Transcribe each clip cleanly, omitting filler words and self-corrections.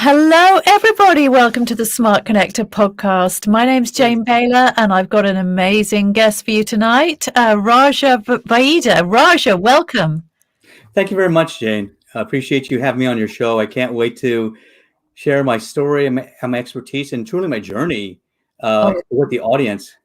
Hello, everybody. Welcome to the Smart Connector podcast. My name's Jane Baylor, and I've got an amazing guest for you tonight, Raja Vaidya. Raja, welcome. Thank you very much, Jane. I appreciate you having me on your show. I can't wait to share my story and my expertise and truly my journey with the audience.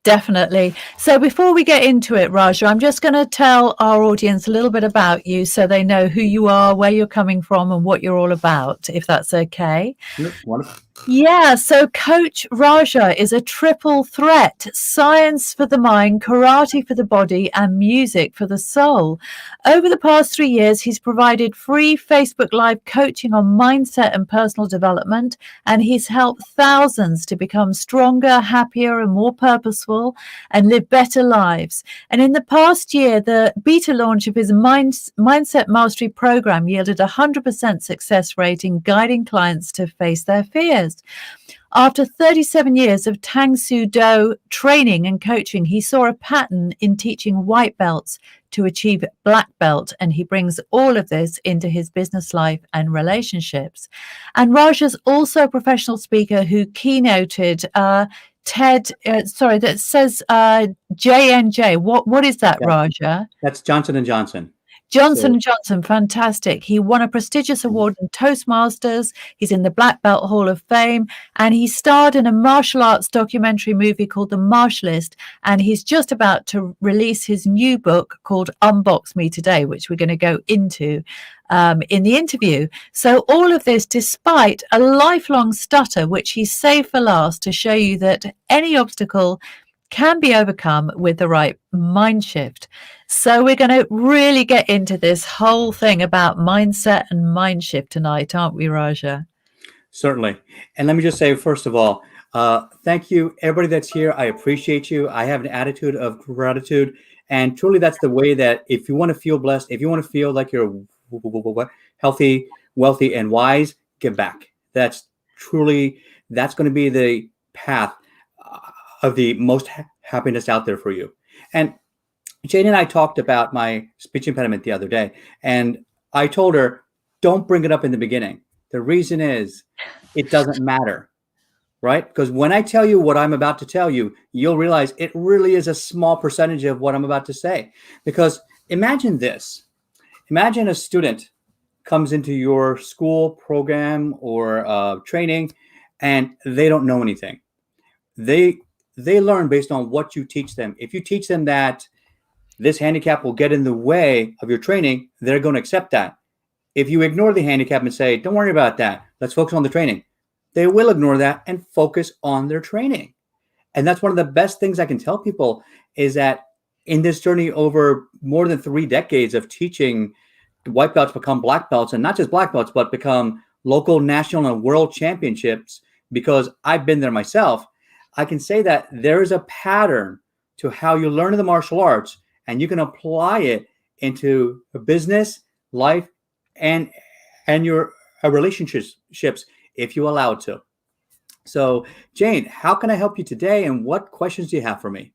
Definitely. So before we get into it, Raja, I'm just going to tell our audience a little bit about you so they know who you are, where you're coming from, and what you're all about, if that's okay. Wonderful. Yeah, so Coach Raja is a triple threat: science for the mind, karate for the body, and music for the soul. Over the past 3 years, he's provided free Facebook Live coaching on mindset and personal development, and he's helped thousands to become stronger, happier, and more purposeful and live better lives. And in the past year, the beta launch of his Mindset Mastery program yielded a 100% success rate in guiding clients to face their fears. After 37 years of Tang Soo Do training and coaching, he saw a pattern in teaching white belts to achieve black belt, and he brings all of this into his business life and relationships. And Raja's also a professional speaker who keynoted that says JNJ. What is that, Raja? That's Johnson & Johnson. Johnson & Johnson, fantastic. He won a prestigious award in Toastmasters. He's in the Black Belt Hall of Fame, and he starred in a martial arts documentary movie called The Martialist, and he's just about to release his new book called Unbox Me Today, which we're going to go into in the interview. So all of this despite a lifelong stutter, which he saved for last to show you that any obstacle can be overcome with the right mind shift. So we're going to really get into this whole thing about mindset and mind shift tonight, aren't we, Raja? Certainly. And let me just say, first of all, thank you, everybody that's here. I appreciate you. I have an attitude of gratitude. And truly, that's the way that if you want to feel blessed, if you want to feel like you're healthy, wealthy, and wise, give back. That's going to be the path of the most happiness out there for you. And Jane and I talked about my speech impediment the other day, and I told her, don't bring it up in the beginning. The reason is it doesn't matter, right? Because when I tell you what I'm about to tell you, you'll realize it really is a small percentage of what I'm about to say. Because imagine this. Imagine a student comes into your school program or training, and they don't know anything. They learn based on what you teach them. If you teach them that this handicap will get in the way of your training, they're going to accept that. If you ignore the handicap and say, don't worry about that, let's focus on the training, they will ignore that and focus on their training. And that's one of the best things I can tell people is that in this journey over more than 3 decades of teaching white belts become black belts, and not just black belts, but become local, national, and world championships, because I've been there myself, I can say that there is a pattern to how you learn in the martial arts, and you can apply it into a business, life, and your relationships if you allow it to. So, Jane, how can I help you today, and what questions do you have for me?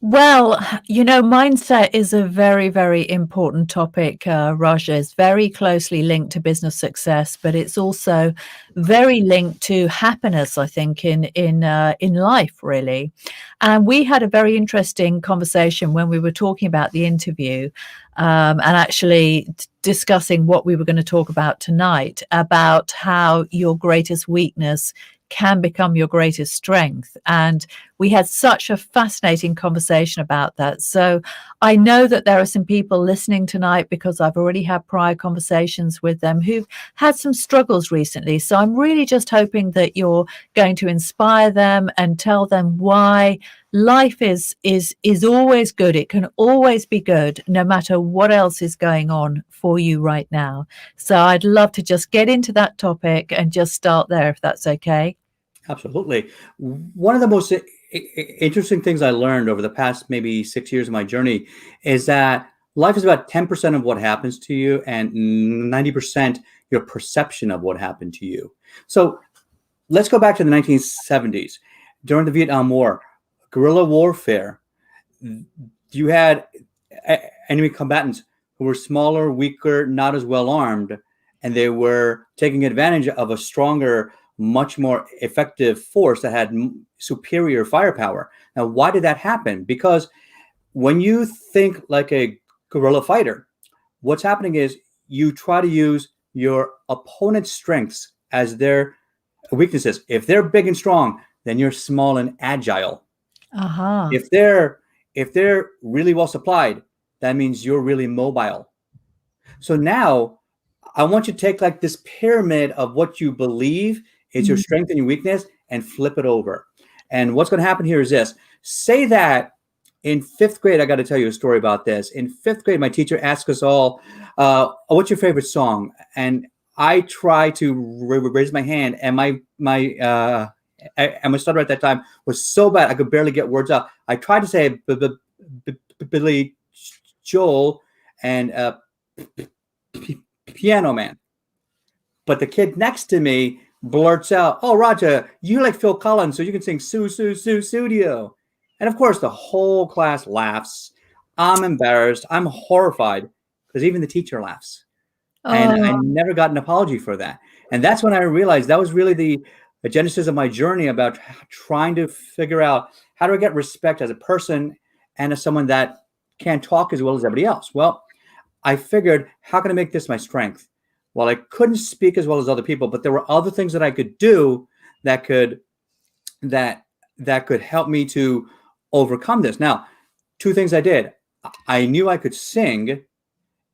Well, mindset is a very, very important topic, Raja. It's very closely linked to business success, but it's also very linked to happiness, I think, in life, really. And we had a very interesting conversation when we were talking about the interview and actually discussing what we were going to talk about tonight, about how your greatest weakness can become your greatest strength. And we had such a fascinating conversation about that. So I know that there are some people listening tonight because I've already had prior conversations with them who've had some struggles recently. So I'm really just hoping that you're going to inspire them and tell them why life is always good. It can always be good, no matter what else is going on for you right now. So I'd love to just get into that topic and just start there, if that's okay. Absolutely. One of the most interesting things I learned over the past maybe 6 years of my journey is that life is about 10% of what happens to you and 90% your perception of what happened to you. So let's go back to the 1970s. During the Vietnam War, guerrilla warfare, you had enemy combatants who were smaller, weaker, not as well armed, and they were taking advantage of a stronger, much more effective force that had superior firepower. Now, why did that happen? Because when you think like a guerrilla fighter, what's happening is you try to use your opponent's strengths as their weaknesses. If they're big and strong, then you're small and agile. Uh-huh. If they're really well supplied, that means you're really mobile. So now I want you to take like this pyramid of what you believe is your strength and your weakness and flip it over. And what's going to happen here is this. Say that in fifth grade, I got to tell you a story about this. In fifth grade, my teacher asked us all, what's your favorite song? And I try to raise my hand, and my stutter at that time was so bad I could barely get words out. I tried to say Billy Joel and Piano Man, but the kid next to me blurts out, "Oh, Raja, you like Phil Collins, so you can sing Sue Studio." And of course, the whole class laughs. I'm embarrassed. I'm horrified because even the teacher laughs. And I never got an apology for that. And that's when I realized that was really the genesis of my journey about trying to figure out how do I get respect as a person and as someone that can't talk as well as everybody else. Well, I figured, how can I make this my strength? Well, I couldn't speak as well as other people, but there were other things that I could do that could help me to overcome this. Now, two things I did. I knew I could sing,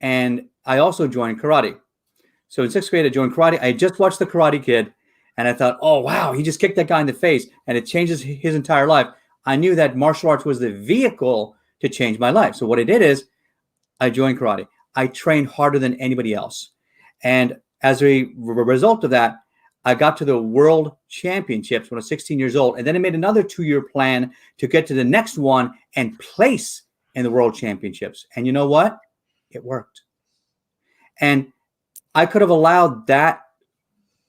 and I also joined karate. So in sixth grade, I joined karate. I just watched The Karate Kid, and I thought, oh, wow, he just kicked that guy in the face, and it changes his entire life. I knew that martial arts was the vehicle to change my life. So what I did is I joined karate. I trained harder than anybody else. And as a result of that, I got to the world championships when I was 16 years old. And then I made another 2-year plan to get to the next one and place in the world championships. And you know what? It worked. And I could have allowed that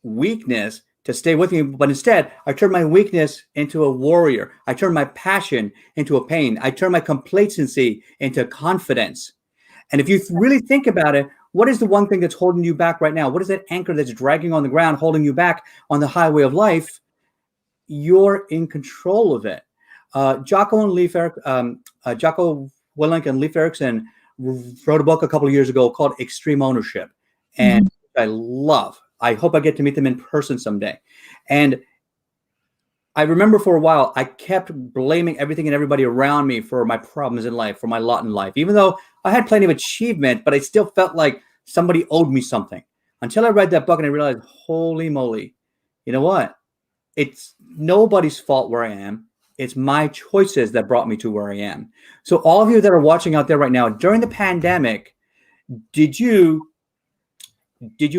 weakness to stay with me, but instead I turned my weakness into a warrior. I turned my passion into a pain. I turned my complacency into confidence. And if you really think about it, what is the one thing that's holding you back right now? What is that anchor that's dragging on the ground, holding you back on the highway of life? You're in control of it. Jocko Willink and Leif Erikson wrote a book a couple of years ago called Extreme Ownership. And I love. I hope I get to meet them in person someday. And I remember for a while, I kept blaming everything and everybody around me for my problems in life, for my lot in life, even though I had plenty of achievement, but I still felt like somebody owed me something until I read that book and I realized, holy moly, you know what? It's nobody's fault where I am. It's my choices that brought me to where I am. So all of you that are watching out there right now, during the pandemic, did you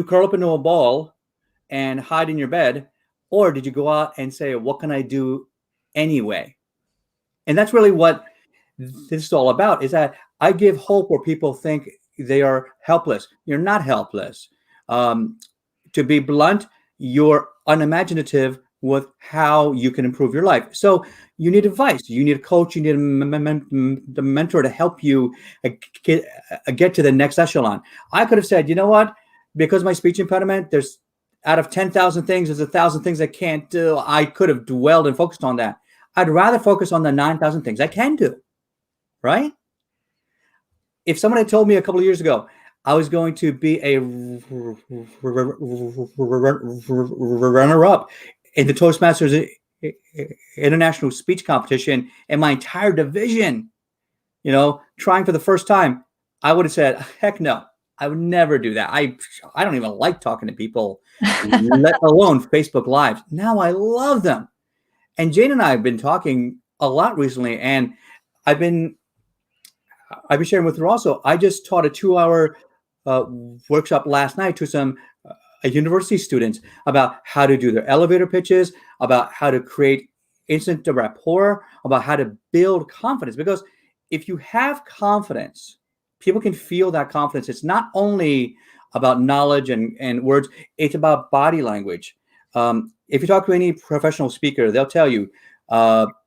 curl up into a ball and hide in your bed? Or did you go out and say, what can I do anyway? And that's really what this is all about, is that I give hope where people think they are helpless. You're not helpless. To be blunt, you're unimaginative with how you can improve your life. So you need advice. You need a coach. You need a mentor to help you get to the next echelon. I could have said, you know what? Because of my speech impediment, there's out of 10,000 things, there's 1,000 things I can't do. I could have dwelled and focused on that. I'd rather focus on the 9,000 things I can do, right? If someone had told me a couple of years ago I was going to be a runner-up in the Toastmasters International Speech Competition in my entire division, trying for the first time, I would have said, heck no. I would never do that. I don't even like talking to people, let alone Facebook Lives. Now I love them. And Jane and I have been talking a lot recently, and I've been sharing with her also. I just taught a 2-hour workshop last night to some university students about how to do their elevator pitches, about how to create instant rapport, about how to build confidence. Because if you have confidence, people can feel that confidence. It's not only about knowledge and words, it's about body language. If you talk to any professional speaker, they'll tell you,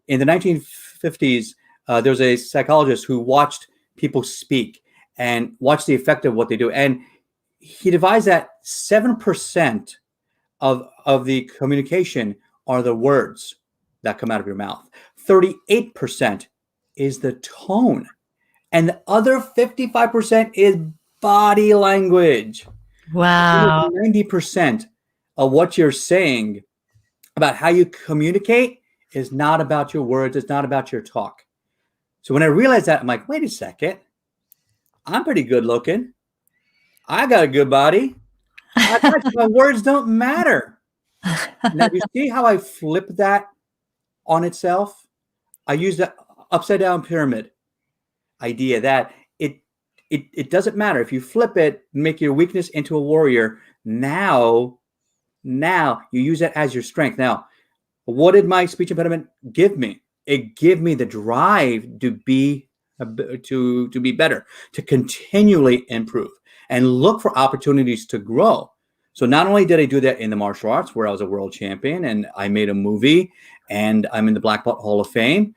in the 1950s, there was a psychologist who watched people speak and watched the effect of what they do. And he divides that 7% of the communication are the words that come out of your mouth. 38% is the tone. And the other 55% is body language. Wow. 90% of what you're saying about how you communicate is not about your words. It's not about your talk. So when I realized that, I'm like, wait a second. I'm pretty good looking. I got a good body. My words don't matter. Now, you see how I flip that on itself? I use the upside down pyramid idea that it doesn't matter if you flip it, make your weakness into a warrior. Now you use that as your strength. Now, what did my speech impediment give me? It gave me the drive to be better, to continually improve and look for opportunities to grow. So not only did I do that in the martial arts, where I was a world champion and I made a movie and I'm in the Black Belt Hall of Fame,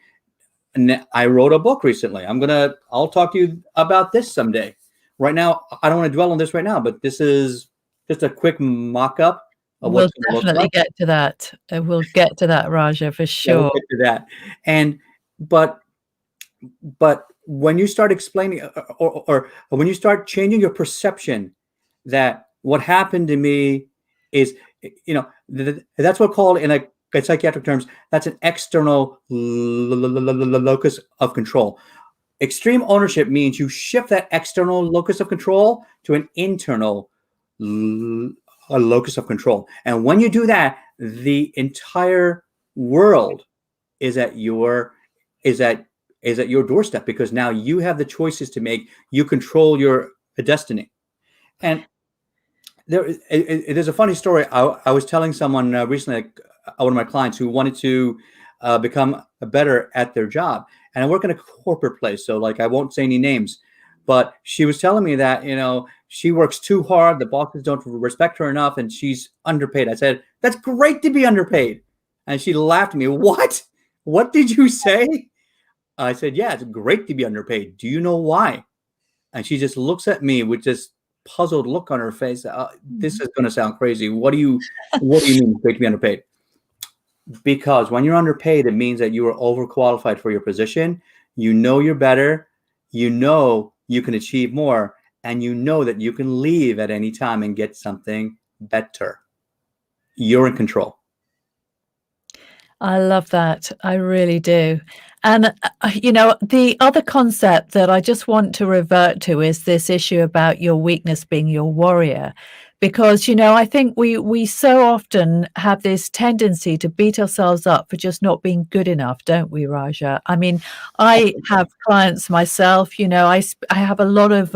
and I wrote a book recently. I'll talk to you about this someday. Right now, I don't want to dwell on this right now, but this is just a quick mock-up of We'll what's going to look definitely like. get to that. We'll get to that, Raja, for Yeah, we'll sure. get to that. And but when you start explaining or when you start changing your perception that what happened to me is, that's what called in psychiatric terms, that's an external locus of control. Extreme ownership means you shift that external locus of control to an internal locus of control. And when you do that, the entire world is at your doorstep, because now you have the choices to make. You control your destiny. And there's a funny story. I was telling someone recently, one of my clients who wanted to become better at their job. And I work in a corporate place, so I won't say any names. But she was telling me that, she works too hard. The bosses don't respect her enough, and she's underpaid. I said, that's great to be underpaid. And she laughed at me. What? What did you say? I said, yeah, it's great to be underpaid. Do you know why? And she just looks at me with this puzzled look on her face. This is going to sound crazy. What do you mean great to be underpaid? Because when you're underpaid, it means that you are overqualified for your position. You know you're better. You know you can achieve more. And you know that you can leave at any time and get something better. You're in control. I love that. I really do. And, the other concept that I just want to revert to is this issue about your weakness being your warrior. Because, I think we so often have this tendency to beat ourselves up for just not being good enough, don't we, Raja? I mean, I have clients myself, I have a lot of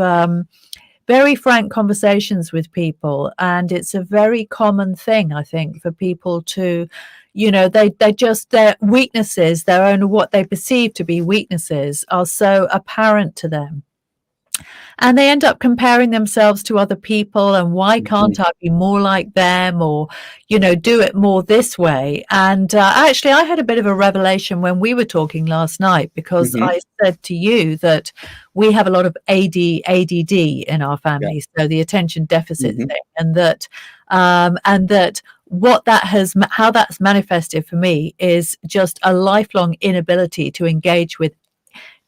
very frank conversations with people, and it's a very common thing, I think, for people to, they just, their weaknesses, their own, what they perceive to be weaknesses, are so apparent to them. And they end up comparing themselves to other people, and why can't I be more like them, or, do it more this way? And actually, I had a bit of a revelation when we were talking last night, because I said to you that we have a lot of ADD in our family, so the attention deficit thing, and that how that's manifested for me is just a lifelong inability to engage with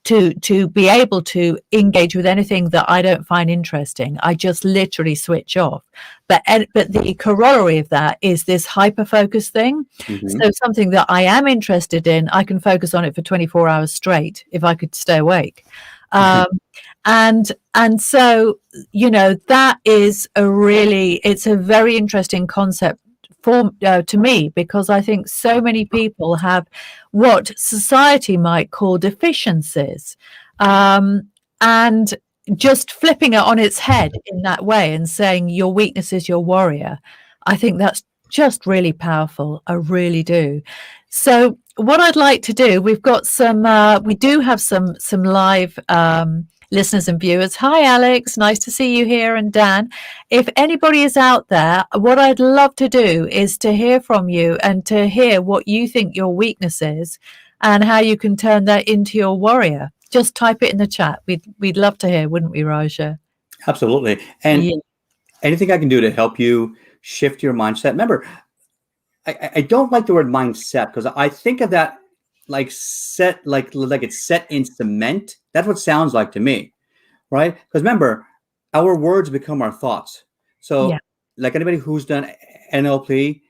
to be able to engage with anything that I don't find interesting. I just literally switch off. But the corollary of that is this hyper-focus thing. So something that I am interested in, I can focus on it for 24 hours straight if I could stay awake. And so, that is it's a very interesting concept to me, because I think so many people have what society might call deficiencies, and just flipping it on its head in that way and saying your weakness is your warrior. I think that's just really powerful. I really do. So what I'd like to do, we do have some live listeners and viewers. Hi, Alex. Nice to see you here. And Dan, if anybody is out there, what I'd love to do is to hear from you and to hear what you think your weakness is and how you can turn that into your warrior. Just type it in the chat. We'd love to hear, wouldn't we, Raja? Absolutely. And anything I can do to help you shift your mindset. Remember, I don't like the word mindset because I think of that like set, like it's set in cement. That's what it sounds like to me, right? Because remember, our words become our thoughts. Yeah. So, like anybody who's done NLP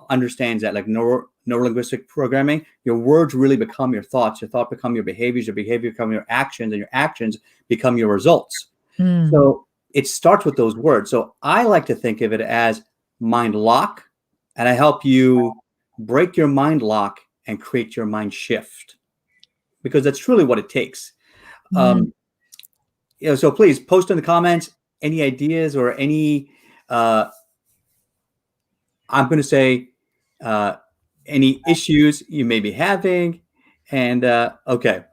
understands that, like neurolinguistic programming, your words really become your thoughts. Your thought become your behaviors. Your behavior become your actions, and your actions become your results. Mm. So it starts with those words. So I like to think of it as mind lock, and I help you break your mind lock and create your mind shift because that's truly what it takes. Mm. Um, so please post in the comments any ideas or any. I'm going to say uh, any issues you may be having, and okay,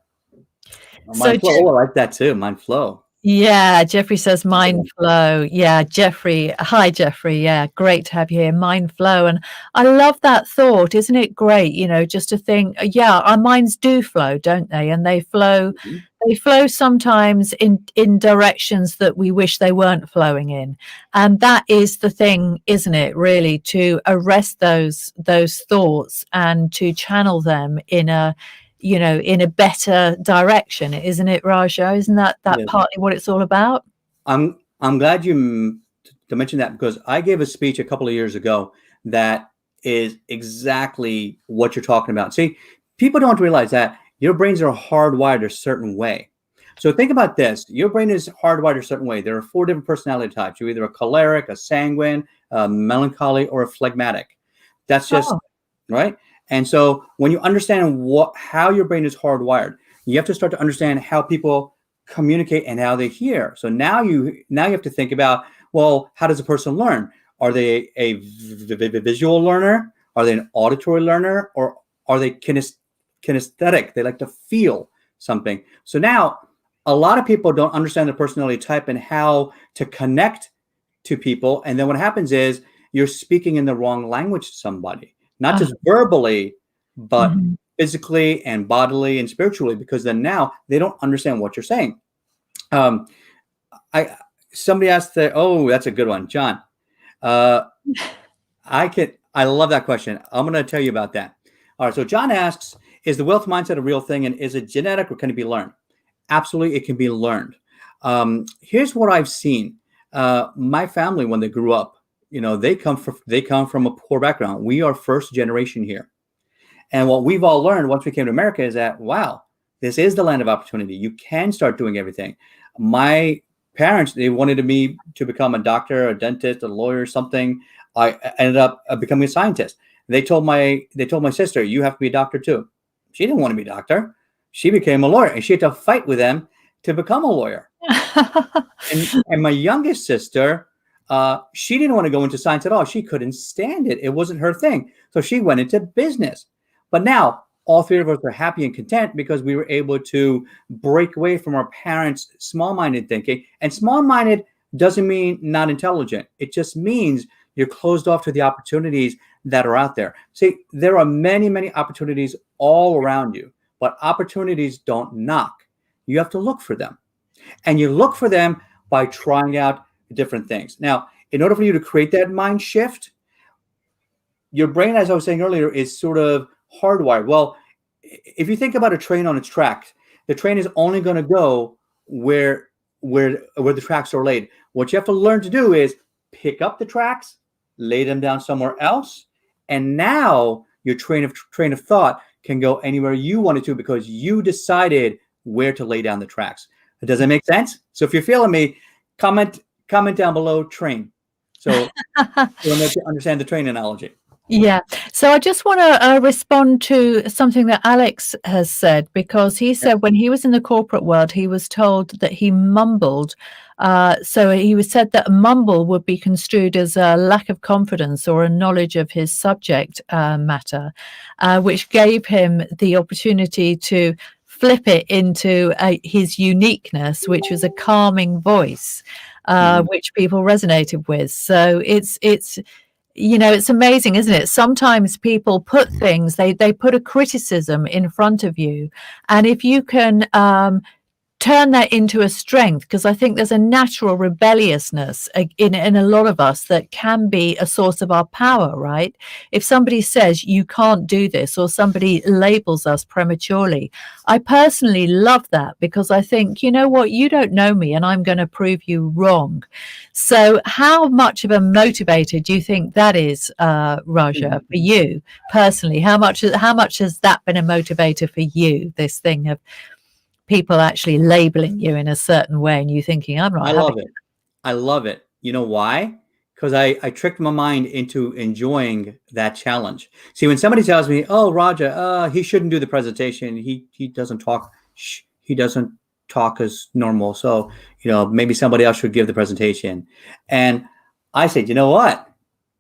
So mind flow. Oh, I like that too. Mind flow. yeah, Jeffrey says mind flow. Yeah, Jeffrey. Hi, Jeffrey. Yeah, great to have you here. Mind flow. And I love that thought. Isn't it great? Just to think, yeah, our minds do flow, don't they? And Mhm. they flow sometimes in directions that we wish they weren't flowing in. And that is the thing, isn't it? Really, to arrest those thoughts and to channel them in a better direction, isn't it, Raja? Isn't that Yeah. partly what it's all about? I'm glad you to mention that because I gave a speech a couple of years ago that is exactly what you're talking about. See, people don't realize that your brains are hardwired a certain way. So think about this: your brain is hardwired a certain way. There are 4 different personality types. You're either a choleric, a sanguine, a melancholy, or a phlegmatic. That's just Oh, right. And so when you understand how your brain is hardwired, you have to start to understand how people communicate and how they hear. So now you have to think about, well, how does a person learn? Are they a visual learner? Are they an auditory learner? Or are they kinesthetic? They like to feel something. So now a lot of people don't understand the personality type and how to connect to people. And then what happens is you're speaking in the wrong language to somebody, not uh, just verbally, but mhm. physically and bodily and spiritually, because then now they don't understand what you're saying. Um, I Somebody asked that. Oh, that's a good one, John. Uh, I love that question. I'm going to tell you about that. All right. So John asks, is the wealth mindset a real thing, and is it genetic or can it be learned? Absolutely, it can be learned. Here's what I've seen. My family, when they grew up, they come from a poor background. We are first generation here. And what we've all learned once we came to America is that, wow, this is the land of opportunity. You can start doing everything. My parents, they wanted me to become a doctor, a dentist, a lawyer, something. I ended up becoming a scientist. They told my sister, you have to be a doctor too. She didn't want to be a doctor. She became a lawyer and she had to fight with them to become a lawyer. And my youngest sister, she didn't want to go into science at all. She couldn't stand it. It wasn't her thing. So she went into business. But now all 3 of us are happy and content because we were able to break away from our parents' small-minded thinking. And small-minded doesn't mean not intelligent. It just means you're closed off to the opportunities that are out there. See, there are many, many opportunities all around you, but opportunities don't knock. You have to look for them. And you look for them by trying out different things. Now, in order for you to create that mind shift, your brain, as I was saying earlier, is sort of hardwired. Well, if you think about a train on its tracks, the train is only going to go where the tracks are laid. What you have to learn to do is pick up the tracks, lay them down somewhere else, and now your train of thought can go anywhere you want it to because you decided where to lay down the tracks. Does that make sense? So if you're feeling me, comment down below train. So you'll understand the train analogy. Yeah. So I just want to respond to something that Alex has said, because he Yeah. said when he was in the corporate world, he was told that he mumbled. So he was said that a mumble would be construed as a lack of confidence or a knowledge of his subject matter, which gave him the opportunity to flip it into his uniqueness, which was a calming voice, Mhm. which people resonated with. So it's amazing, isn't it? Sometimes people put things, they put a criticism in front of you. And if you can turn that into a strength, because I think there's a natural rebelliousness in a lot of us that can be a source of our power, right? If somebody says you can't do this, or somebody labels us prematurely, I personally love that, because I think, you know what, you don't know me and I'm going to prove you wrong. So how much of a motivator do you think that is, Raja, for you personally? How much has that been a motivator for you, this thing of people actually labeling you in a certain way and you thinking, I'm I not having love it. I love it. You know why? Because I tricked my mind into enjoying that challenge. See, when somebody tells me, "Oh, Raja, he shouldn't do the presentation. He doesn't talk. He doesn't talk as normal. So maybe somebody else should give the presentation." And I said, you know what?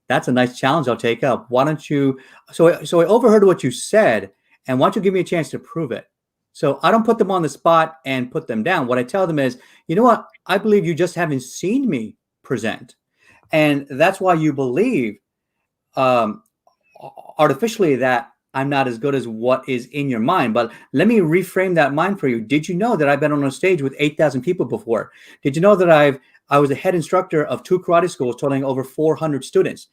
That's a nice challenge. I'll take up. Why don't you? So I overheard what you said, and why don't you give me a chance to prove it? So I don't put them on the spot and put them down. What I tell them is, you know what? I believe you just haven't seen me present. And that's why you believe um, artificially that I'm not as good as what is in your mind. But let me reframe that mind for you. Did you know that I've been on a stage with 8,000 people before? Did you know that I was the head instructor of 2 karate schools totaling over 400 students?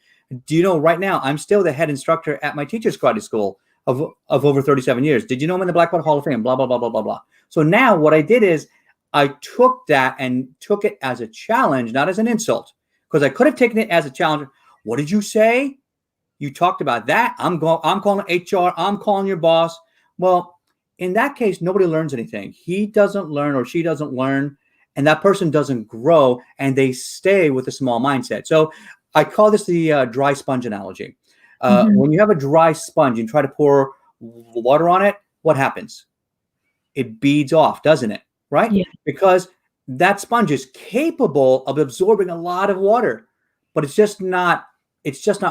Do you know right now I'm still the head instructor at my teacher's karate school of over 37 years? Did you know I'm in the Black Belt Hall of Fame? Blah, blah, blah, blah, blah, blah. So now what I did is I took that and took it as a challenge, not as an insult, because I could have taken it as a challenge. What did you say? You talked about that. I'm calling HR. I'm calling your boss. Well, in that case, nobody learns anything. He doesn't learn or she doesn't learn, and that person doesn't grow, and they stay with a small mindset. So I call this the dry sponge analogy. When you have a dry sponge and try to pour water on it, what happens? It beads off, doesn't it? Right? Yeah. Because that sponge is capable of absorbing a lot of water, but it's just not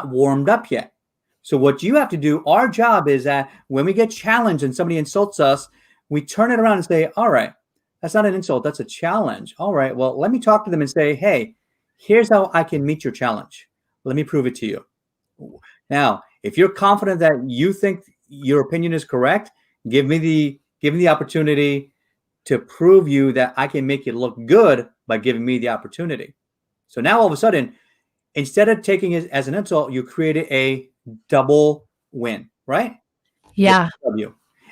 warmed up yet. So what you have to do, our job is that when we get challenged and somebody insults us, we turn it around and say, all right, that's not an insult, that's a challenge. All right, well, let me talk to them and say, hey, here's how I can meet your challenge. Let me prove it to you. Now, if you're confident that you think your opinion is correct, give me the opportunity to prove you that I can make it look good by giving me the opportunity. So now all of a sudden, instead of taking it as an insult, you created a double win, right? Yeah.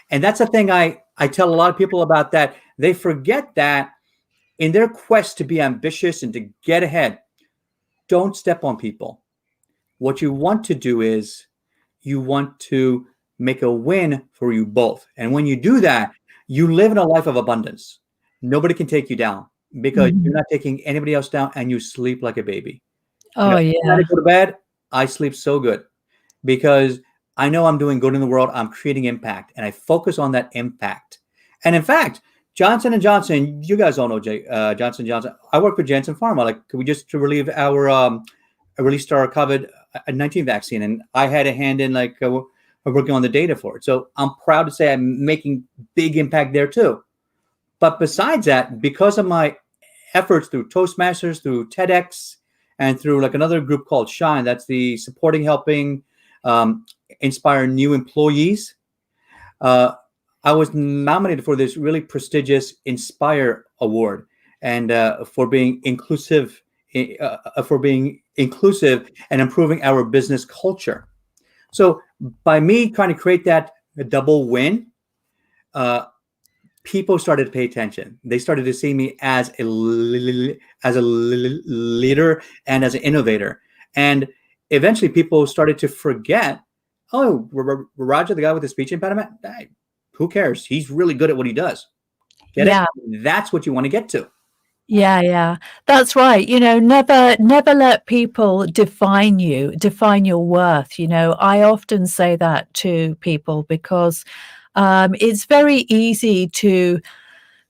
And that's the thing I tell a lot of people about that. They forget that in their quest to be ambitious and to get ahead, don't step on people. What you want to do is you want to make a win for you both. And when you do that, you live in a life of abundance. Nobody can take you down because you're not taking anybody else down, and you sleep like a baby. Oh, When yeah. I go to bed, I sleep so good because I know I'm doing good in the world. I'm creating impact, and I focus on that impact. And in fact, Johnson & Johnson, you guys all know Johnson & Johnson. I work with Janssen Pharma. Like, could we just relieve released our COVID-19 vaccine, and I had a hand in working on the data for it. So I'm proud to say I'm making big impact there too. But besides that, because of my efforts through Toastmasters, through TEDx, and through another group called Shine, that's the helping inspire new employees. I was nominated for this really prestigious Inspire Award, and for being inclusive and improving our business culture. So by me trying to create that double win, people started to pay attention. They started to see me as a leader and as an innovator. And eventually people started to forget, oh, Raja, the guy with the speech impediment, who cares? He's really good at what he does. Get it? That's what you want to get to. Yeah, that's right. Never let people define your worth. I often say that to people because it's very easy to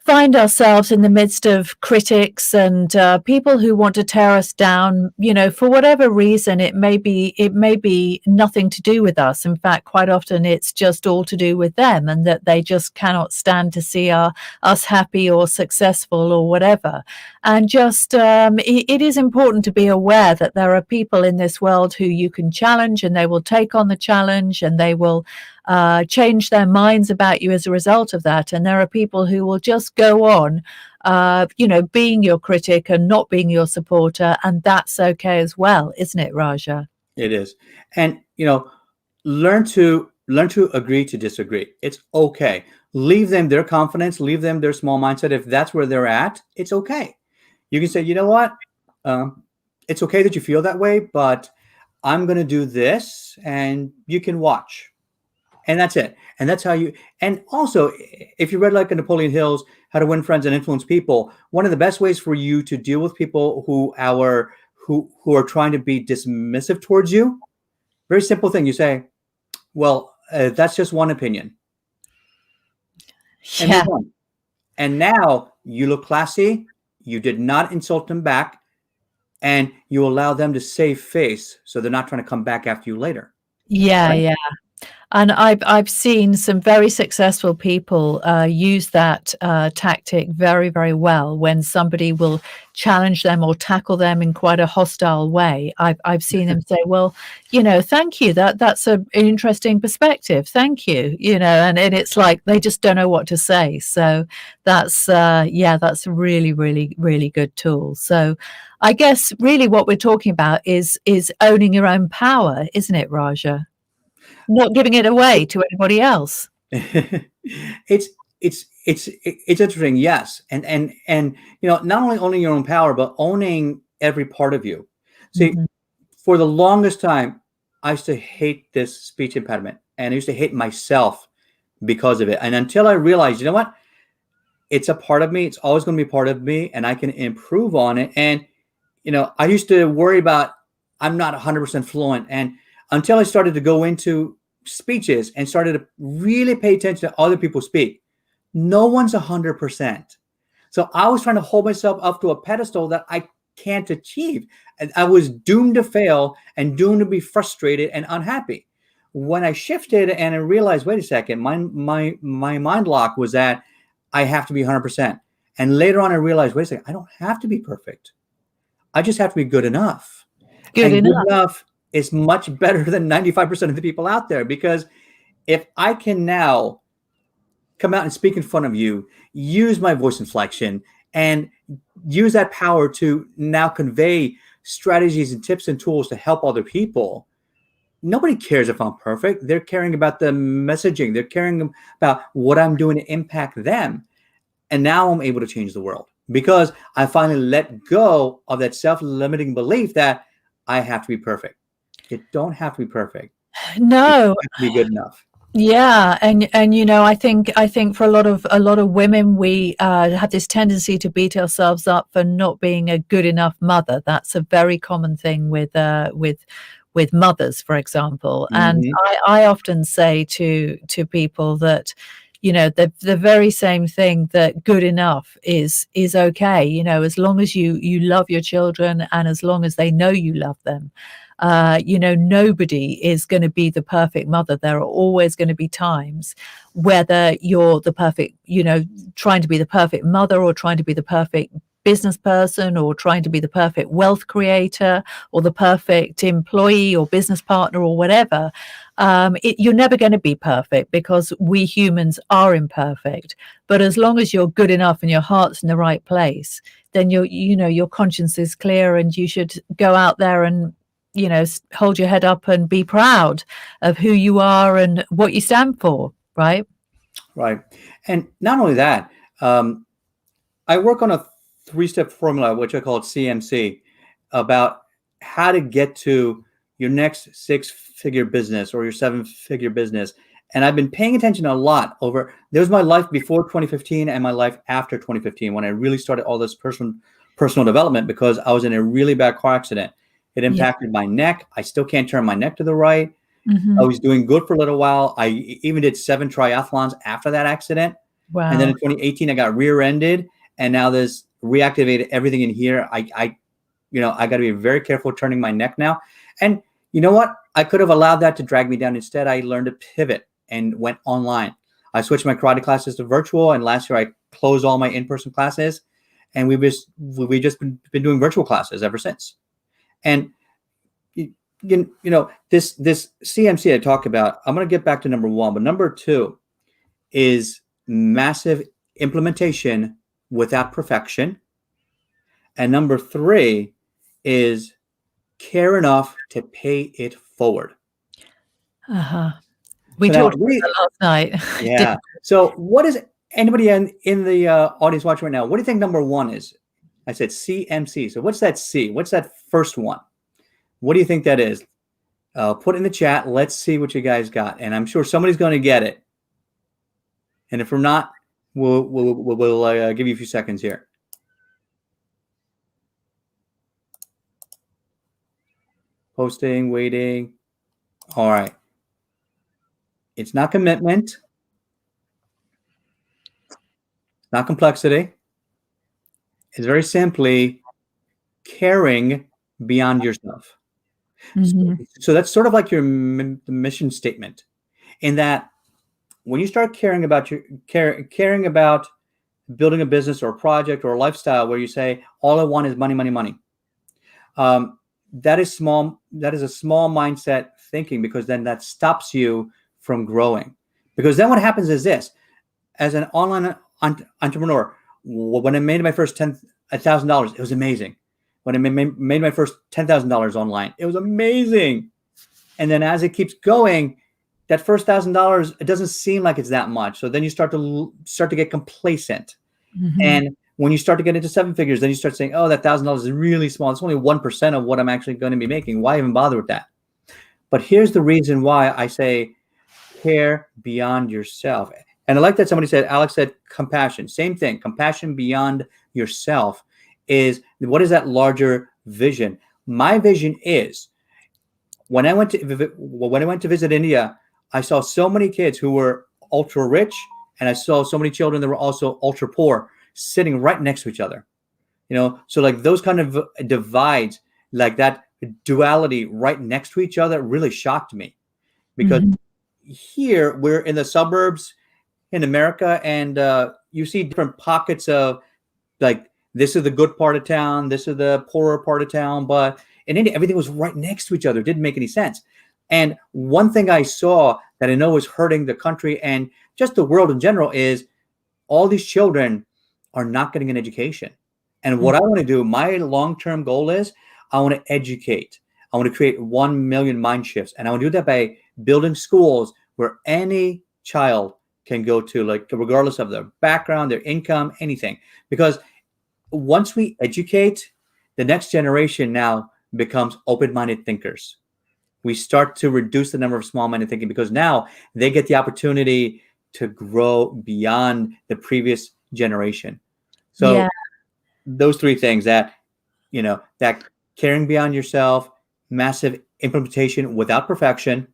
find ourselves in the midst of critics and people who want to tear us down, for whatever reason. It may be nothing to do with us. In fact, quite often it's just all to do with them, and that they just cannot stand to see us happy or successful or whatever. And just it is important to be aware that there are people in this world who you can challenge, and they will take on the challenge, and they will change their minds about you as a result of that. And there are people who will just go on, being your critic and not being your supporter. And that's okay as well, isn't it, Raja? It is. And, learn to agree to disagree. It's okay. Leave them their confidence, leave them their small mindset. If that's where they're at, it's okay. You can say, you know what? It's okay that you feel that way, but I'm going to do this and you can watch. And that's it. And that's how you, and also, if you read like Napoleon Hill's How to Win Friends and Influence People, one of the best ways for you to deal with people who are trying to be dismissive towards you, very simple thing. You say, well, that's just one opinion. And Yeah. move on. And now you look classy. You did not insult them back. And you allow them to save face so they're not trying to come back after you later. Yeah, Right? yeah. And I've seen some very successful people use that tactic very, very well when somebody will challenge them or tackle them in quite a hostile way. I've seen them say, "Well, thank you. That's an interesting perspective. Thank you." And it's like they just don't know what to say. So that's that's a really, really, really good tool. So I guess really what we're talking about is owning your own power, isn't it, Raja? Not giving it away to anybody else. it's it's interesting, yes, and not only owning your own power, but owning every part of you. See, Mhm. for the longest time, I used to hate this speech impediment, and I used to hate myself because of it. And until I realized, you know what, it's a part of me. It's always going to be part of me, and I can improve on it. And I used to worry about I'm not 100% fluent, and until I started to go into speeches and started to really pay attention to other people speak, no one's 100%. So I was trying to hold myself up to a pedestal that I can't achieve, and I was doomed to fail and doomed to be frustrated and unhappy. When I shifted and I realized, wait a second, my mind lock was that I have to be 100%. And later on, I realized, wait a second, I don't have to be perfect. I just have to be good enough. Good And good enough. enough is much better than 95% of the people out there, because if I can now come out and speak in front of you, use my voice inflection, and use that power to now convey strategies and tips and tools to help other people, nobody cares if I'm perfect. They're caring about the messaging. They're caring about what I'm doing to impact them. And now I'm able to change the world because I finally let go of that self-limiting belief that I have to be perfect. You don't have to be perfect. You No. have to be good enough. Yeah, and I think for a lot of women, we have this tendency to beat ourselves up for not being a good enough mother. That's a very common thing with mothers, for example. And Mhm. I often say to people that, the very same thing, that good enough is okay, as long as you love your children and as long as they know you love them. Nobody is going to be the perfect mother. There are always going to be times, whether you're the perfect, trying to be the perfect mother or trying to be the perfect business person or trying to be the perfect wealth creator or the perfect employee or business partner or whatever. You're never going to be perfect because we humans are imperfect. But as long as you're good enough and your heart's in the right place, then your conscience is clear and you should go out there and hold your head up and be proud of who you are and what you stand for, right? Right. And not only that, um, I work on a three-step formula, which I call CMC, about how to get to your next six-figure business or your seven-figure business. And I've been paying attention a lot over, there was my life before 2015 and my life after 2015 when I really started all this personal development, because I was in a really bad car accident. It Yeah. impacted my neck. I still can't turn my neck to the right. I Mhm. was doing good for a little while. I even did 7 triathlons after that accident. And then Wow. in 2018, I got rear-ended, and now this reactivated everything in here. I got to be very careful turning my neck now. And you know what? I could have allowed that to drag me down. Instead, I learned to pivot and went online. I switched my karate classes to virtual, and last year I closed all my in-person classes, and we just been doing virtual classes ever since. And this CMC I talked about, I'm going to get back to number one, but number two is massive implementation without perfection. And number three is care enough to pay it forward. Uh-huh. We So now, talked about that last night. yeah. So what is anybody in the audience watching right now? What do you think number one is? I said CMC. So what's that C? What's that first one? What do you think that is? Put it in the chat. Let's see what you guys got. And I'm sure somebody's going to get it. And if we're not, we'll give you a few seconds here. Posting, waiting. All right. It's not commitment. Not complexity. It's very simply caring beyond yourself. Mm-hmm. So that's sort of like your mission statement, in that when you start caring about caring about building a business or a project or a lifestyle where you say, all I want is money, money, money. That is small. That is a small mindset thinking, because then that stops you from growing. Because then what happens is this: as an online entrepreneur, when I made my first $1,000, it was amazing. When I made my first $10,000 online, it was amazing. And then as it keeps going, that first $1,000, it doesn't seem like it's that much. So then you start to get complacent. Mm-hmm. And when you start to get into seven figures, then you start saying, oh, that $1,000 is really small. It's only 1% of what I'm actually going to be making. Why even bother with that? But here's the reason why I say care beyond yourself. And I like that somebody said, Alex said compassion. Same thing. Compassion beyond yourself is, what is that larger vision? My vision is, when I went to visit India, I saw so many kids who were ultra rich, and I saw so many children that were also ultra poor sitting right next to each other. So like those kind of divides, like that duality right next to each other, really shocked me, because here we're in the suburbs in America, and you see different pockets of, like, this is the good part of town, this is the poorer part of town. But in India, everything was right next to each other. It didn't make any sense. And one thing I saw that I know is hurting the country and just the world in general is all these children are not getting an education. And what I want to do, my long-term goal is, I want to educate. I want to create 1 million mind shifts. And I want to do that by building schools where any child can go to, like, regardless of their background, their income, anything. Because once we educate, the next generation now becomes open-minded thinkers. We start to reduce the number of small-minded thinking, because now they get the opportunity to grow beyond the previous generation. So those three things, that caring beyond yourself, massive implementation without perfection,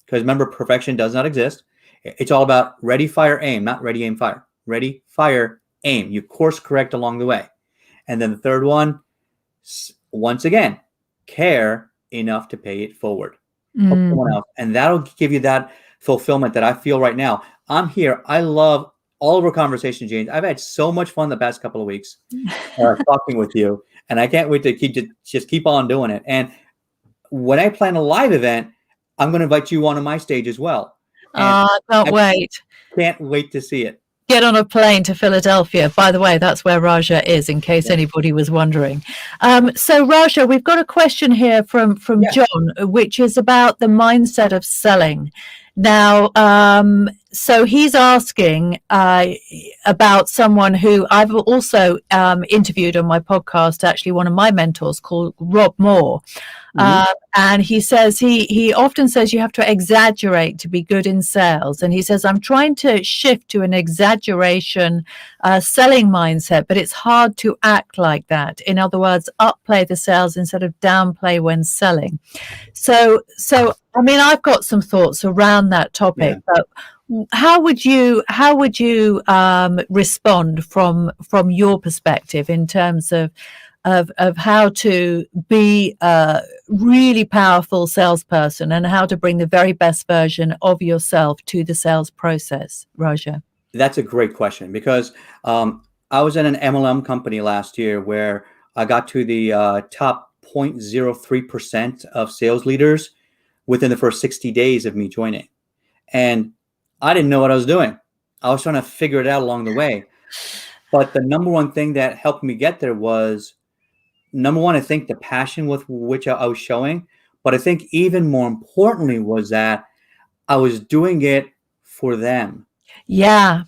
because remember, perfection does not exist. It's all about ready, fire, aim, not ready, aim, fire. Ready, fire, aim. You course correct along the way. And then the third one, once again, care enough to pay it forward. Someone else. And that'll give you that fulfillment that I feel right now. I'm here. I love all of our conversations, James. I've had so much fun the past couple of weeks talking with you, and I can't wait to keep on doing it. And when I plan a live event, I'm going to invite you onto my stage as well. Can't wait. Can't wait to see it. Get on a plane to Philadelphia. By the way, that's where Raja is, in case anybody was wondering. So Raja, we've got a question here from John, which is about the mindset of selling. Now, so he's asking about someone who I've also interviewed on my podcast, actually one of my mentors, called Rob Moore. And he says he often says you have to exaggerate to be good in sales. And he says, I'm trying to shift to an exaggeration selling mindset, but it's hard to act like that. In other words, upplay the sales instead of downplay when selling. So I mean, I've got some thoughts around that topic, but how would you respond from your perspective in terms of how to be a really powerful salesperson and how to bring the very best version of yourself to the sales process, Raja? That's a great question, because I was in an MLM company last year where I got to the top 0.03% of sales leaders within the first 60 days of me joining. And I didn't know what I was doing. I was trying to figure it out along the way. But the number one thing that helped me get there was, number one, I think the passion with which I was showing. But I think even more importantly was that I was doing it for them. Yeah.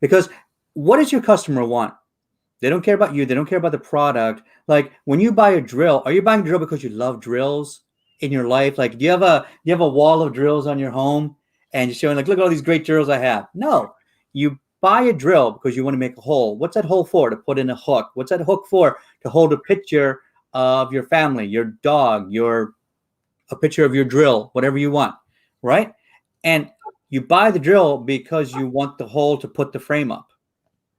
Because what does your customer want? They don't care about you. They don't care about the product. Like when you buy a drill, are you buying a drill because you love drills in your life? Like, do you have a wall of drills on your home and you're showing like, look at all these great drills I have? No, you buy a drill because you want to make a hole. What's that hole for? To put in a hook. What's that hook for? To hold a picture of your family, your dog, a picture of your drill, whatever you want, right? And you buy the drill because you want the hole to put the frame up,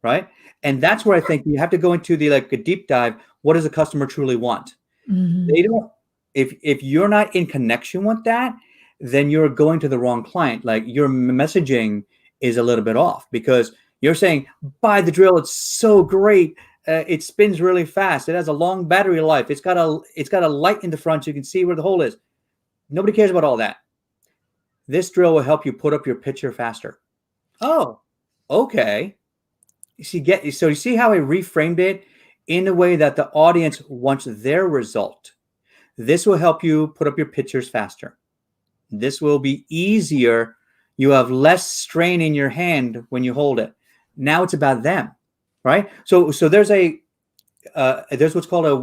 right? And that's where I think you have to go into a deep dive. What does the customer truly want? Mm-hmm. They don't. If you're not in connection with that, then you're going to the wrong client. Like your messaging is a little bit off because you're saying, buy the drill. It's so great. It spins really fast. It has a long battery life. It's got a light in the front so you can see where the hole is. Nobody cares about all that. This drill will help you put up your picture faster. Oh, okay. So you see how I reframed it in a way that the audience wants their result. This will help you put up your pictures faster. This will be easier. You have less strain in your hand when you hold it. Now it's about them, right? So there's what's called a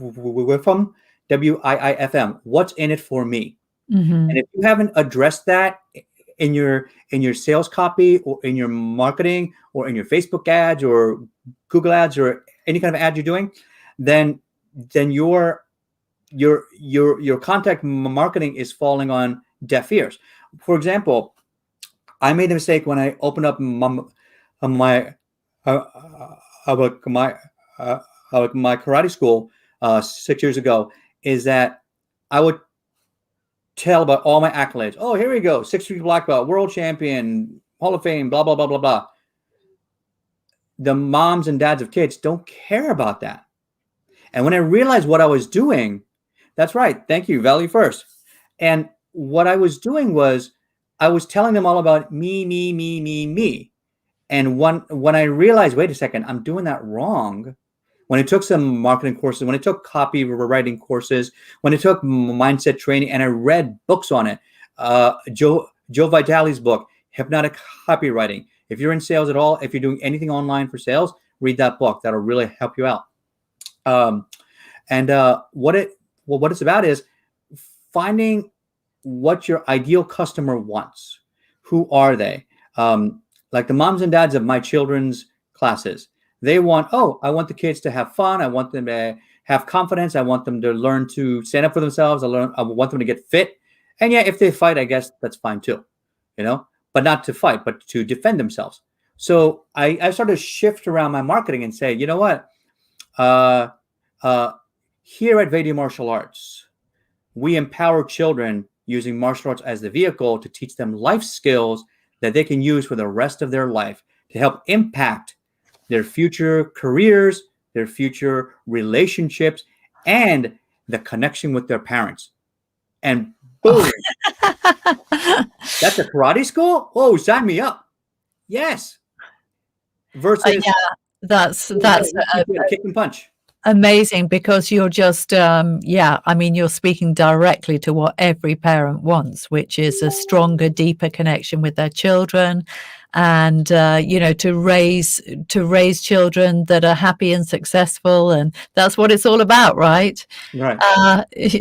WIFM, WIIFM. What's in it for me? Mm-hmm. And if you haven't addressed that in your sales copy or in your marketing or in your Facebook ads or Google ads or any kind of ad you're doing, then your contact marketing is falling on deaf ears. For example, I made a mistake when I opened up my karate school 6 years ago, is that I would tell about all my accolades. Oh, here we go. 6-degree black belt, world champion, Hall of Fame, blah, blah, blah, blah, blah. The moms and dads of kids don't care about that. And when I realized what I was doing, that's right. Thank you. Value first. And what I was doing was I was telling them all about me, me, me, me, me. And when I realized, wait a second, I'm doing that wrong. When I took some marketing courses, when I took copywriting courses, when I took mindset training, and I read books on it, Joe Vitale's book, Hypnotic Copywriting. If you're in sales at all, if you're doing anything online for sales, read that book. That'll really help you out. What it's about is finding what your ideal customer wants. Who are they? Like the moms and dads of my children's classes. They want, I want the kids to have fun. I want them to have confidence. I want them to learn to stand up for themselves. I want them to get fit. And yeah, if they fight, I guess that's fine too, but not to fight, but to defend themselves. So I started to shift around my marketing and say, you know what? Here at Vaidya Martial Arts, we empower children using martial arts as the vehicle to teach them life skills that they can use for the rest of their life to help impact their future careers, their future relationships, and the connection with their parents. And boom, that's a karate school? Oh, sign me up. Yes. Versus that's a kick and punch. Amazing, because you're just you're speaking directly to what every parent wants, which is a stronger, deeper connection with their children, and to raise children that are happy and successful, and that's what it's all about, right? Right.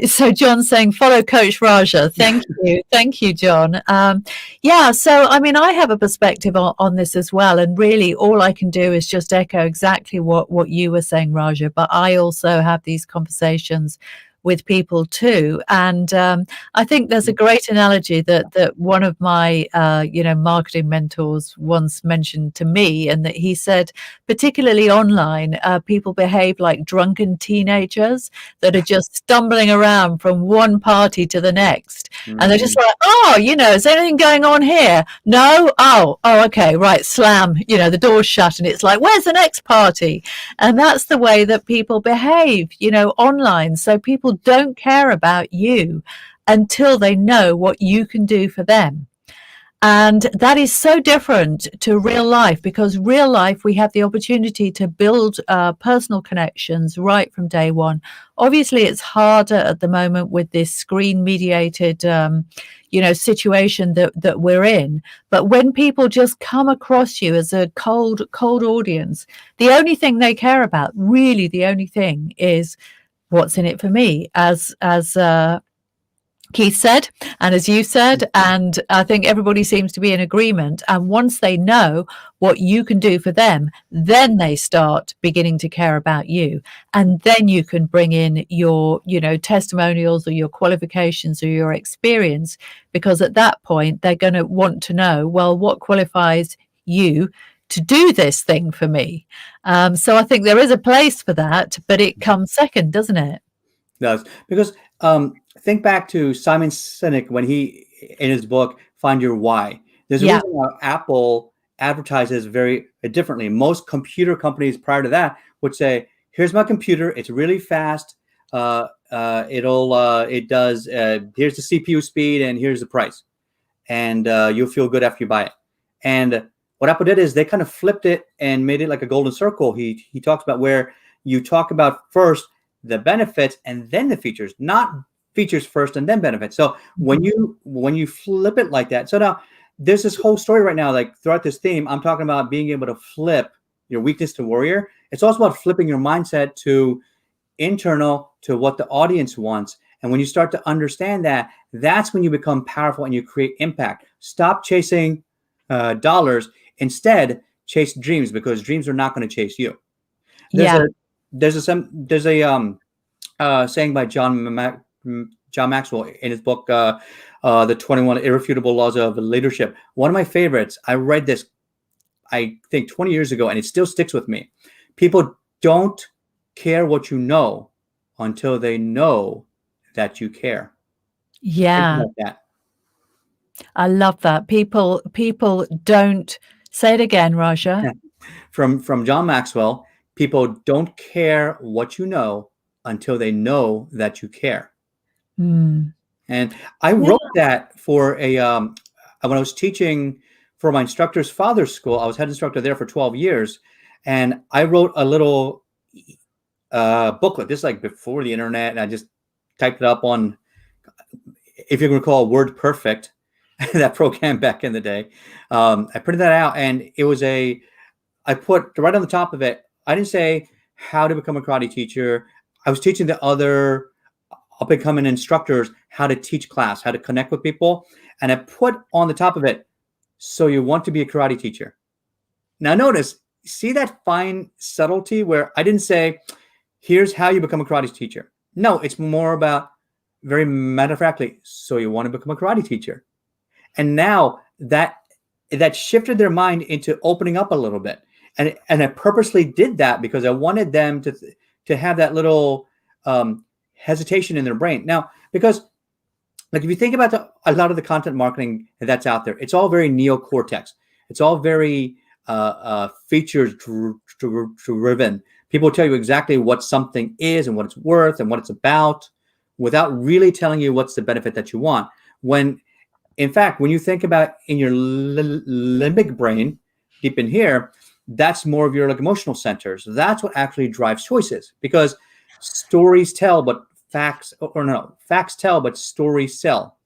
So John's saying follow Coach Raja. Thank you, John. So I have a perspective on this as well, and really all I can do is just echo exactly what you were saying, Raja. But I also have these conversations with people too. And I think there's a great analogy that one of my marketing mentors once mentioned to me, and that he said, particularly online, people behave like drunken teenagers that are just stumbling around from one party to the next. And they're just like, oh, is there anything going on here? No? Oh, okay, right, slam, the door's shut, and it's like, where's the next party? And that's the way that people behave, online. So people don't care about you until they know what you can do for them. And that is so different to real life, because real life, we have the opportunity to build personal connections right from day one. Obviously, it's harder at the moment with this screen mediated, situation that we're in. But when people just come across you as a cold audience, the only thing they care about, really the only thing, is what's in it for me, as Keith said, and as you said, and I think everybody seems to be in agreement. And once they know what you can do for them, then they start beginning to care about you. And then you can bring in your, testimonials or your qualifications or your experience, because at that point, they're going to want to know, well, what qualifies you to do this thing for me? So I think there is a place for that, but it comes second, doesn't it? Does, because think back to Simon Sinek when he, in his book Find Your Why. There's a Yeah. reason why Apple advertises very differently. Most computer companies prior to that would say, "Here's my computer. It's really fast. It does. Here's the CPU speed, and here's the price, and you'll feel good after you buy it." And what Apple did is they kind of flipped it and made it like a golden circle. He talks about where you talk about first the benefits and then the features, not features first and then benefits. So when you flip it like that, so now there's this whole story right now, like throughout this theme, I'm talking about being able to flip your weakness to warrior. It's also about flipping your mindset to internal, to what the audience wants. And when you start to understand that, that's when you become powerful and you create impact. Stop chasing dollars. Instead, chase dreams, because dreams are not going to chase you. There's a saying by John Maxwell in his book, The 21 Irrefutable Laws of Leadership. One of my favorites. I read this, I think, 20 years ago, and it still sticks with me. People don't care what you know until they know that you care. Yeah. Think about that. I love that. People don't. Say it again, Raja. Yeah. From John Maxwell, people don't care what you know until they know that you care. Mm. And I wrote that for when I was teaching for my instructor's father's school. I was head instructor there for 12 years. And I wrote a little booklet. This is like before the internet. And I just typed it up on, if you can recall, WordPerfect, that program back in the day. I printed that out, and it was I put right on the top of it, I didn't say how to become a karate teacher. I was teaching the other up-and-coming instructors how to teach class, how to connect with people. And I put on the top of it, so you want to be a karate teacher. Now notice, see that fine subtlety where I didn't say, here's how you become a karate teacher. No, it's more about, very matter of factly, so you want to become a karate teacher. And now that shifted their mind into opening up a little bit. And I purposely did that because I wanted them to have that little hesitation in their brain. Now, because like if you think about a lot of the content marketing that's out there, it's all very neocortex. It's all very features driven. People tell you exactly what something is and what it's worth and what it's about, without really telling you what's the benefit that you want. When, in fact, when you think about in your limbic brain, deep in here, that's more of your like emotional centers. That's what actually drives choices, because stories tell, but facts tell, but stories sell.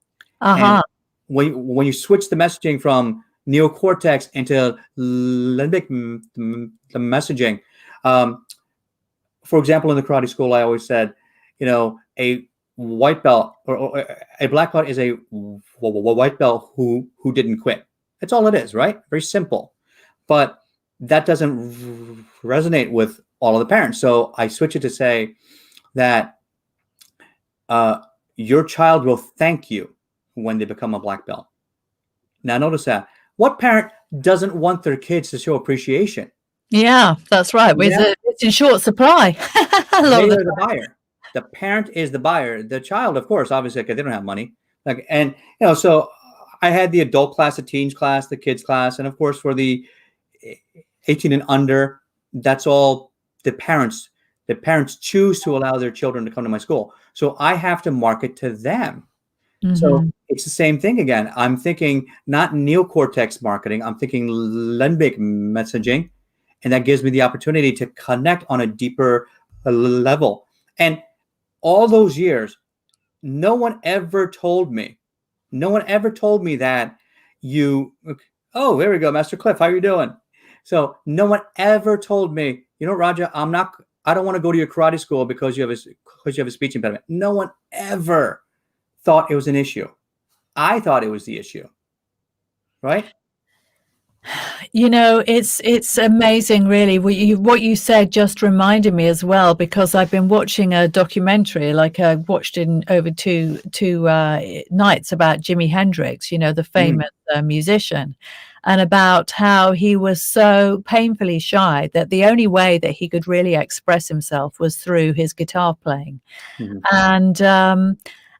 And when you switch the messaging from neocortex into limbic messaging, for example, in the karate school, I always said, a white belt or a black belt is a white belt who didn't quit. That's all it is, right? Very simple. But that doesn't resonate with all of the parents. So I switch it to say that uh, your child will thank you when they become a black belt. Now, notice that. What parent doesn't want their kids to show appreciation? Yeah, that's right. Yeah, It's in short supply a lot they of the are the buyer. The parent is the buyer. The child, of course, obviously, because they don't have money. Like, and so I had the adult class, the teens class, the kids class, and of course for the 18 and under, that's all the parents. The parents choose to allow their children to come to my school, so I have to market to them. So time. it's the same thing again. I'm thinking not neocortex marketing. I'm thinking limbic messaging, and that gives me the opportunity to connect on a deeper level. And all those years, no one ever told me. No one ever told me that you. Oh, there we go, Master Cliff. How are you doing? So no one ever told me, Raja, I'm not. I don't want to go to your karate school because you have a speech impediment. No one ever thought it was an issue. I thought it was the issue, right? It's amazing, really. What you said just reminded me as well, because I've been watching a documentary, like I watched in over two nights, about Jimi Hendrix, the Mm, famous musician, and about how he was so painfully shy that the only way that he could really express himself was through his guitar playing. mhm.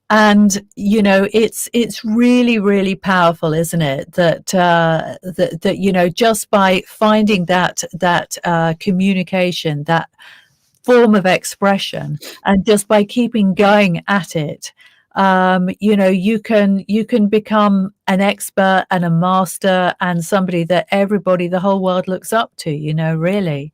And it's really, really powerful, isn't it, that just by finding that communication, that form of expression, and just by keeping going at it, you can become an expert and a master and somebody that everybody, the whole world, looks up to, really.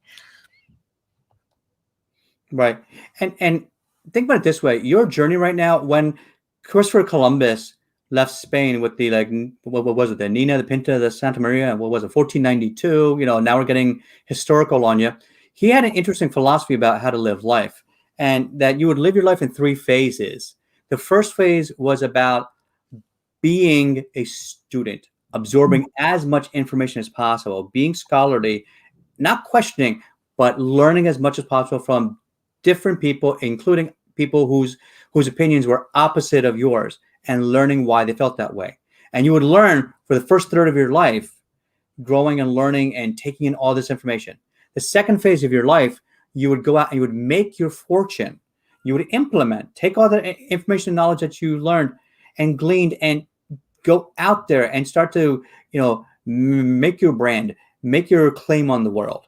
Right. And think about it this way. Your journey right now, when Christopher Columbus left Spain with the what was it? The Nina, the Pinta, the Santa Maria, what was it? 1492. Now we're getting historical on you. He had an interesting philosophy about how to live life, and that you would live your life in three phases. The first phase was about being a student, absorbing as much information as possible, being scholarly, not questioning, but learning as much as possible from different people, including people whose opinions were opposite of yours, and learning why they felt that way. And you would learn for the first third of your life, growing and learning and taking in all this information. The second phase of your life, you would go out and you would make your fortune. You would implement, take all the information and knowledge that you learned and gleaned, and go out there and start to, make your brand, make your claim on the world.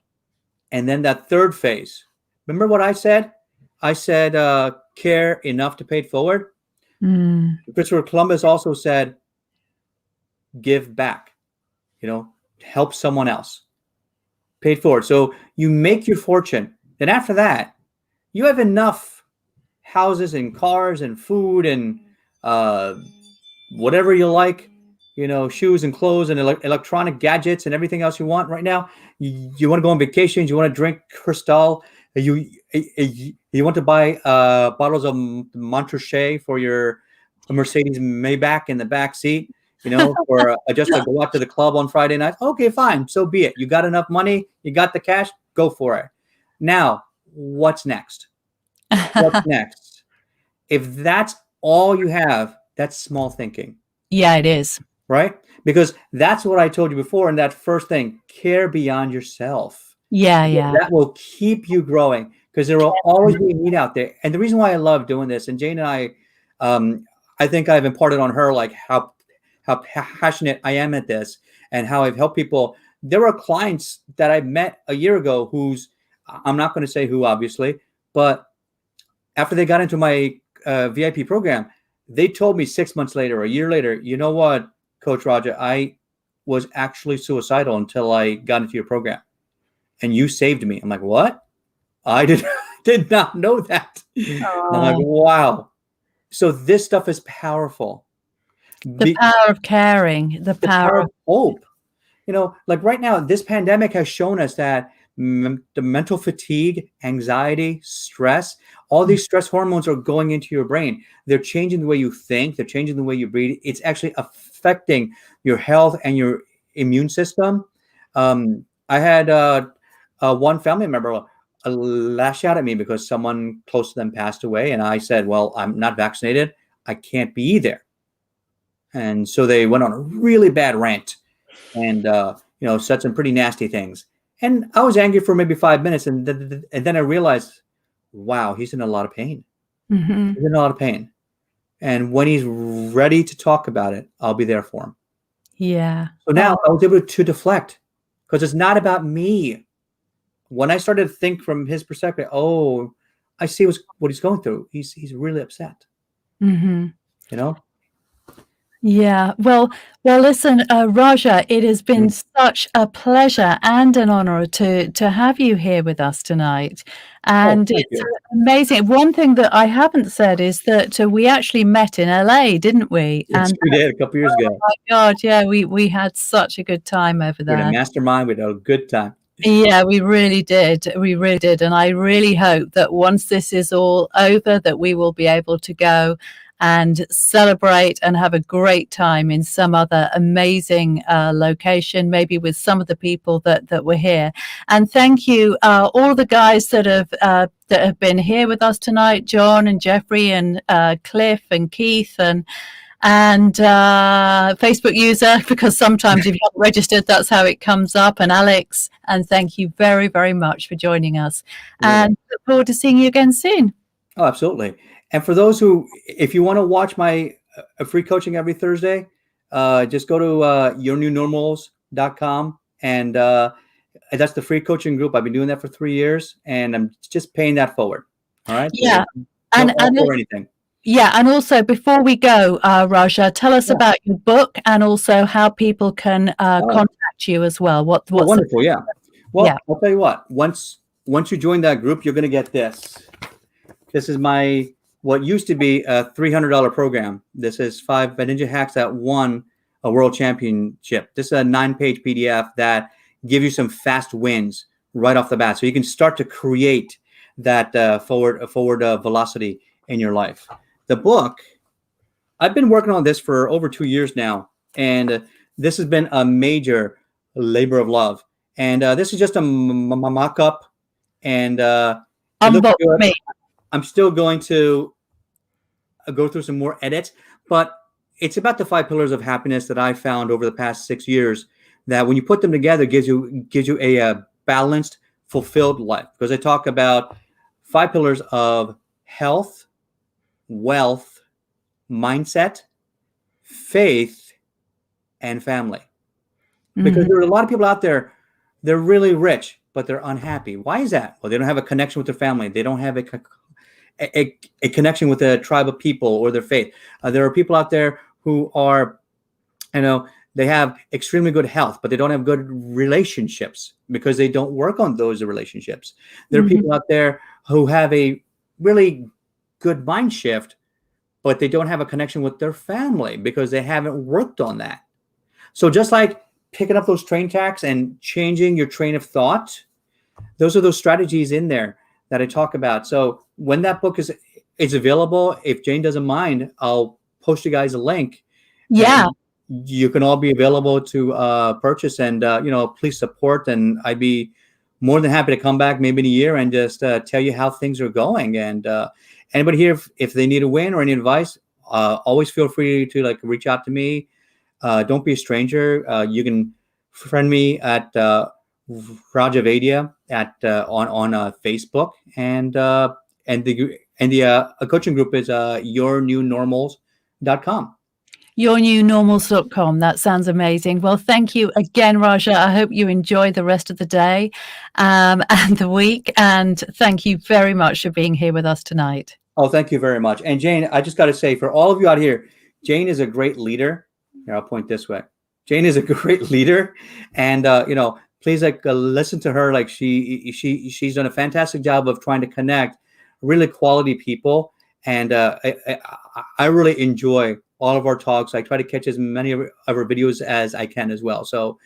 And then that third phase, remember what I said? I said, care enough to pay it forward. Mm. Christopher Columbus also said, give back, help someone else, pay it forward. So you make your fortune. Then after that, you have enough houses and cars and food and whatever you like, shoes and clothes and electronic gadgets and everything else you want right now. You want to go on vacations, you want to drink Cristal, you want to buy bottles of Montrachet for your Mercedes Maybach in the back seat, or just to go out to the club on Friday night. Okay, fine, so be it. You got enough money, you got the cash, go for it. Now, what's next? What's next? If that's all you have, that's small thinking. Yeah, it is. Right? Because that's what I told you before in that first thing, care beyond yourself. Yeah, yeah. That will keep you growing, because there will always be a need out there. And the reason why I love doing this, and Jane and I think I've imparted on her like how passionate I am at this and how I've helped people. There were clients that I met a year ago I'm not going to say who, obviously, but after they got into my VIP program, they told me 6 months later, a year later, you know what, Coach Raja, I was actually suicidal until I got into your program, and you saved me. I'm like, what? I did not know that. I'm like, Oh, wow. So this stuff is powerful. the power of caring, the The power power of of hope. Like right now, this pandemic has shown us that the mental fatigue, anxiety, stress, all these stress hormones are going into your brain. They're changing the way you think. They're changing the way you breathe. It's actually affecting your health and your immune system. I had one family member. lash out at me because someone close to them passed away. And I said, well, I'm not vaccinated. I can't be there. And so they went on a really bad rant and, said some pretty nasty things. And I was angry for maybe 5 minutes. And then I realized, wow, he's in a lot of pain. Mm-hmm. He's in a lot of pain. And when he's ready to talk about it, I'll be there for him. Yeah. So now I was able to deflect because it's not about me. When I started to think from his perspective, oh, I see what he's going through. He's really upset. Mm-hmm. Yeah. Well, listen, Raja, it has been such a pleasure and an honor to have you here with us tonight. And it's amazing. One thing that I haven't said is that we actually met in LA, didn't we? Yes, we did a couple years ago. Oh my God, yeah, we had such a good time over there. We had a mastermind. We had a good time. Yeah, we really did. We really did. And I really hope that once this is all over, that we will be able to go and celebrate and have a great time in some other amazing location, maybe with some of the people that were here. And thank you, all the guys that have been here with us tonight, John and Jeffrey and Cliff and Keith and Facebook user, because sometimes if you haven't registered, that's how it comes up, and Alex. And thank you very, very much for joining us. Yeah. And look forward to seeing you again soon. Oh, absolutely. And for those who, if you want to watch my free coaching every Thursday, just go to yournewnormals.com. And that's the free coaching group. I've been doing that for 3 years, and I'm just paying that forward. All right. Yeah. And anything. Yeah, and also before we go, Raja, tell us about your book and also how people can contact you as well. What's wonderful, yeah. Well, I'll tell you what. Once you join that group, you're going to get this. This is what used to be a $300 program. This is 5 ninja hacks that won a world championship. This is a 9-page PDF that give you some fast wins right off the bat, so you can start to create that forward velocity in your life. The book, I've been working on this for over 2 years now, and this has been a major labor of love. And this is just a mock-up, and it looks good. I'm still going to go through some more edits, but it's about the 5 pillars of happiness that I found over the past 6 years that when you put them together gives you a balanced, fulfilled life. Because I talk about 5 pillars of health, wealth, mindset, faith, and family. Because there are a lot of people out there, they're really rich, but they're unhappy. Why is that? Well, they don't have a connection with their family. They don't have a connection with a tribe of people or their faith. There are people out there who are, they have extremely good health, but they don't have good relationships because they don't work on those relationships. There are people out there who have a really good mind shift, but they don't have a connection with their family because they haven't worked on that. So just like picking up those train tracks and changing your train of thought, those are those strategies in there that I talk about. So when that book is available, if Jane doesn't mind, I'll post you guys a link. Yeah. You can all be available to purchase, and please support. And I'd be more than happy to come back maybe in a year and just tell you how things are going. And anybody here, if they need a win or any advice, always feel free to reach out to me. Don't be a stranger. You can friend me at Vaidya on Facebook, and the coaching group is yournewnormals.com. yournewnormals.com. That sounds amazing. Well, thank you again, Raja. I hope you enjoy the rest of the day and the week. And thank you very much for being here with us tonight. Oh, thank you very much. And Jane, I just got to say, for all of you out here, Jane is a great leader. Here, I'll point this way. Jane is a great leader, and please listen to her. She's done a fantastic job of trying to connect really quality people, and I really enjoy all of our talks. I try to catch as many of our videos as I can as well. So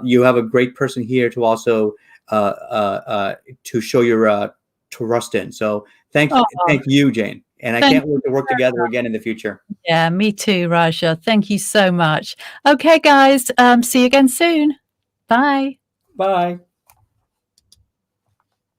you have a great person here to also to show your trust in. So thank you, Jane. And I can't wait to work together again in the future. Yeah, me too, Raja. Thank you so much. Okay, guys. See you again soon. Bye. Bye.